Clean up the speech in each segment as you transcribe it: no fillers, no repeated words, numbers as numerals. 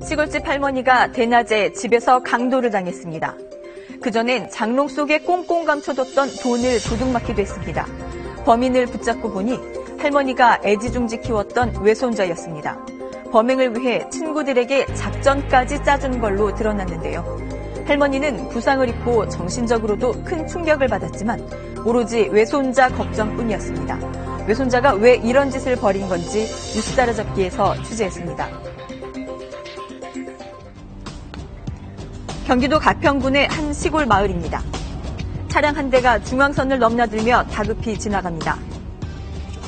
시골집 할머니가 대낮에 집에서 강도를 당했습니다. 그전엔 장롱 속에 꽁꽁 감춰뒀던 돈을 도둑맞기도 했습니다. 범인을 붙잡고 보니 할머니가 애지중지 키웠던 외손자였습니다. 범행을 위해 친구들에게 작전까지 짜준 걸로 드러났는데요. 할머니는 부상을 입고 정신적으로도 큰 충격을 받았지만 오로지 외손자 걱정뿐이었습니다. 외손자가 왜 이런 짓을 벌인 건지 뉴스 따라잡기에서 취재했습니다. 경기도 가평군의 한 시골 마을입니다. 차량 한 대가 중앙선을 넘나들며 다급히 지나갑니다.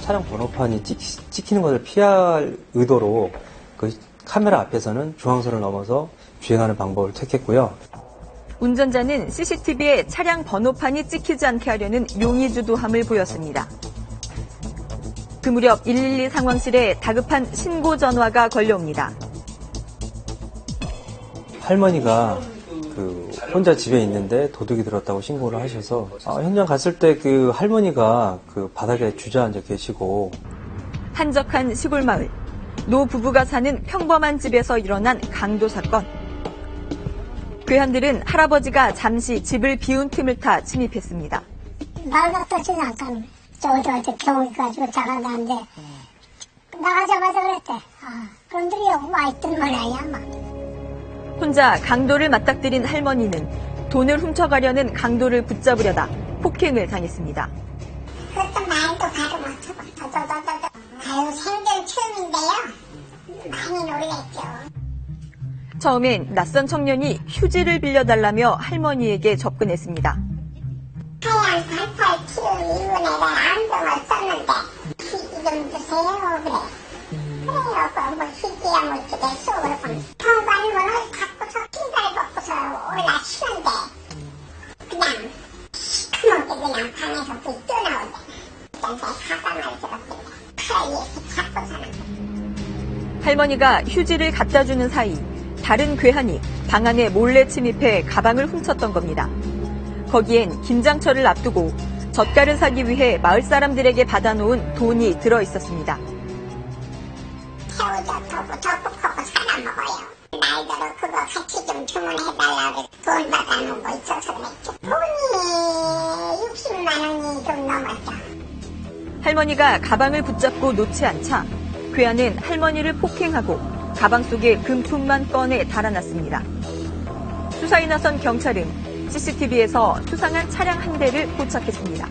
차량 번호판이 찍히는 것을 피할 의도로 그 카메라 앞에서는 중앙선을 넘어서 주행하는 방법을 택했고요. 운전자는 CCTV에 차량 번호판이 찍히지 않게 하려는 용의주도함을 보였습니다. 그 무렵 112 상황실에 다급한 신고 전화가 걸려옵니다. 할머니가 혼자 집에 있는데 도둑이 들었다고 신고를 하셔서 현장 갔을 때 그 할머니가 그 바닥에 주저앉아 계시고 한적한 시골 마을, 노 부부가 사는 평범한 집에서 일어난 강도 사건. 괴한들은 할아버지가 잠시 집을 비운 틈을 타 침입했습니다. 말 갖다 주지 않고 저기 병원 가지고 자라다는데 나가자마자 그랬대. 그런들이 여기 와 있던 말이야 막. 혼자 강도를 맞닥뜨린 할머니는 돈을 훔쳐가려는 강도를 붙잡으려다 폭행을 당했습니다. 그것도 말도 바로 못하고 아유 생전 처음인데요. 많이 놀랬죠. 처음엔 낯선 청년이 휴지를 빌려달라며 할머니에게 접근했습니다. 하얀 반팔 키운 이후 내가 안경 없었는데 휴지 좀 주세요 그래. 그래요 뭐 휴지야 뭐 어쩌게 속으로 보면 통관문을 닫고서 낀발 벗고서 올라치는데 그냥 시커멓게 그냥 방에서 불이 떠나오대. 일단 제 가방을 들었길래 팔에 이렇게 잡고 사는 거예요. 할머니가 휴지를 갖다 주는 사이 다른 괴한이 방 안에 몰래 침입해 가방을 훔쳤던 겁니다. 거기엔 김장철을 앞두고 젓갈을 사기 위해 마을 사람들에게 받아놓은 돈이 들어있었습니다. 새우젓, 두부, 덮밥하고 사다 먹어요. 나이대로 그거 같이 좀 주문해달라고 돈 받아놓은 거 있어서 그랬죠. 돈이 60만 원이 좀 넘었죠. 할머니가 가방을 붙잡고 놓지 않자 괴한은 할머니를 폭행하고 가방 속에 금품만 꺼내 달아났습니다. 수사에 나선 경찰은 CCTV에서 수상한 차량 한 대를 포착했습니다.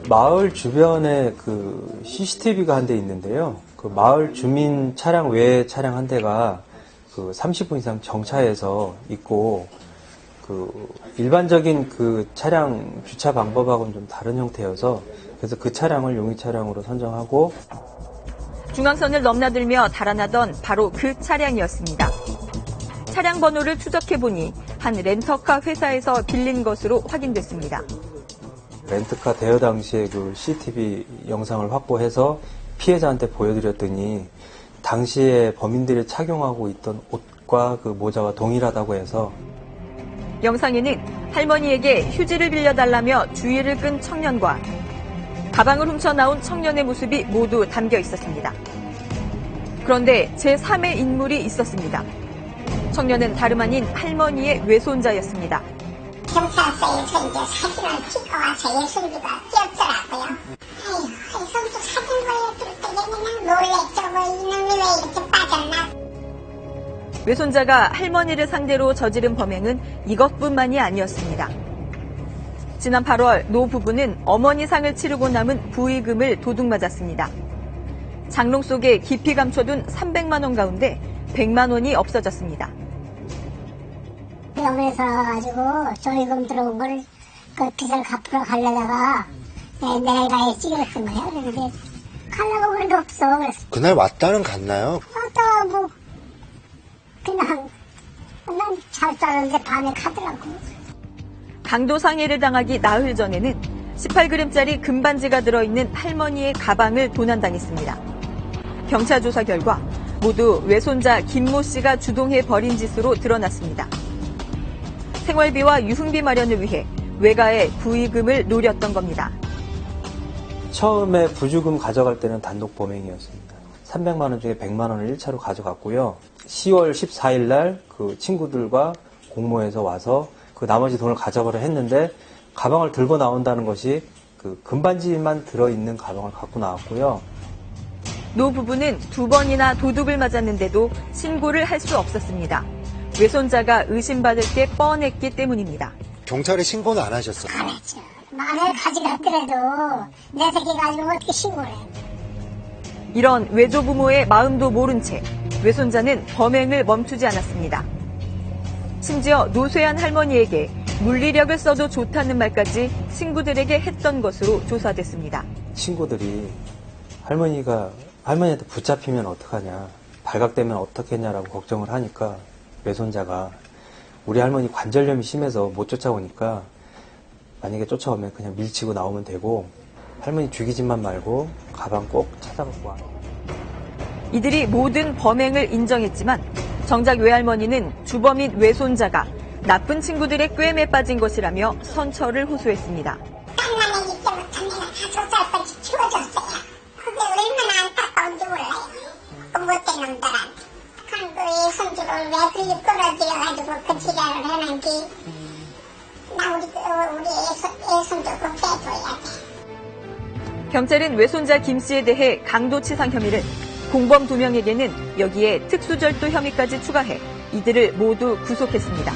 마을 주변에 그 CCTV가 한 대 있는데요. 그 마을 주민 차량 외에 차량 한 대가 그 30분 이상 정차해서 있고 그 일반적인 그 차량 주차 방법하고는 좀 다른 형태여서 그래서 그 차량을 용의 차량으로 선정하고 중앙선을 넘나들며 달아나던 바로 그 차량이었습니다. 차량 번호를 추적해보니 한 렌터카 회사에서 빌린 것으로 확인됐습니다. 렌트카 대여 당시에 그 CCTV 영상을 확보해서 피해자한테 보여드렸더니 당시에 범인들이 착용하고 있던 옷과 그 모자와 동일하다고 해서 영상에는 할머니에게 휴지를 빌려달라며 주의를 끈 청년과 가방을 훔쳐 나온 청년의 모습이 모두 담겨 있었습니다. 그런데 제3의 인물이 있었습니다. 청년은 다름 아닌 할머니의 외손자였습니다. 경찰서에서 이제 사진을 찍고 와서 예술비가 띄었더라고요. 아유, 손도 사진 보여줄 때 얘는 놀랬죠. 뭐 이놈이 왜 이렇게 빠졌나. 외손자가 할머니를 상대로 저지른 범행은 이것뿐만이 아니었습니다. 지난 8월 노 부부는 어머니 상을 치르고 남은 부의금을 도둑맞았습니다. 장롱 속에 깊이 감춰둔 300만 원 가운데 100만 원이 없어졌습니다. 병원에서 가지고 조리금 들어온 걸 그 빚을 갚으러 가려다가 내가 찍었던 거야. 그런데 가려고 그런 게 없어. 그래서 그날 왔다는 갔나요? 또 뭐 그냥 난 잘 자는데 밤에 가더라고. 강도상해를 당하기 나흘 전에는 18g짜리 금반지가 들어있는 할머니의 가방을 도난당했습니다. 경찰 조사 결과 모두 외손자 김모 씨가 주동해 벌인 짓으로 드러났습니다. 생활비와 유흥비 마련을 위해 외가의 부의금을 노렸던 겁니다. 처음에 부주금 가져갈 때는 단독 범행이었습니다. 300만 원 중에 100만 원을 1차로 가져갔고요. 10월 14일 날 그 친구들과 공모해서 와서 그 나머지 돈을 가져가려 했는데 가방을 들고 나온다는 것이 그 금반지만 들어있는 가방을 갖고 나왔고요. 노 부부는 2번이나 도둑을 맞았는데도 신고를 할 수 없었습니다. 외손자가 의심받을 게 뻔했기 때문입니다. 경찰에 신고는 안 하셨어요? 안 했죠. 만약에 가져갔더라도 내 새끼 가지고 어떻게 신고를 해. 이런 외조부모의 마음도 모른 채 외손자는 범행을 멈추지 않았습니다. 심지어 노쇠한 할머니에게 물리력을 써도 좋다는 말까지 친구들에게 했던 것으로 조사됐습니다. 친구들이 할머니한테 붙잡히면 어떡하냐, 발각되면 어떻겠냐라고 걱정을 하니까 외손자가 우리 할머니 관절염이 심해서 못 쫓아오니까 만약에 쫓아오면 그냥 밀치고 나오면 되고 할머니 죽이지만 말고 가방 꼭 찾아갖고 와. 이들이 모든 범행을 인정했지만 정작 외할머니는 주범인 외손자가 나쁜 친구들의 꿰매 빠진 것이라며 선처를 호소했습니다. 땀나는 이때 못한 내가 다 젖살까지 치워줬어요. 그게 얼마나 안타까운지 몰라요. 그 못된 놈들한테. 그 손주를 왜 그리 끌어들여가지고 그 지랄을 해는지 나 우리 애손주 꼭 빼줘야 돼. 경찰은 외손자 김 씨에 대해 강도치상 혐의를, 공범 2명에게는 여기에 특수절도 혐의까지 추가해 이들을 모두 구속했습니다.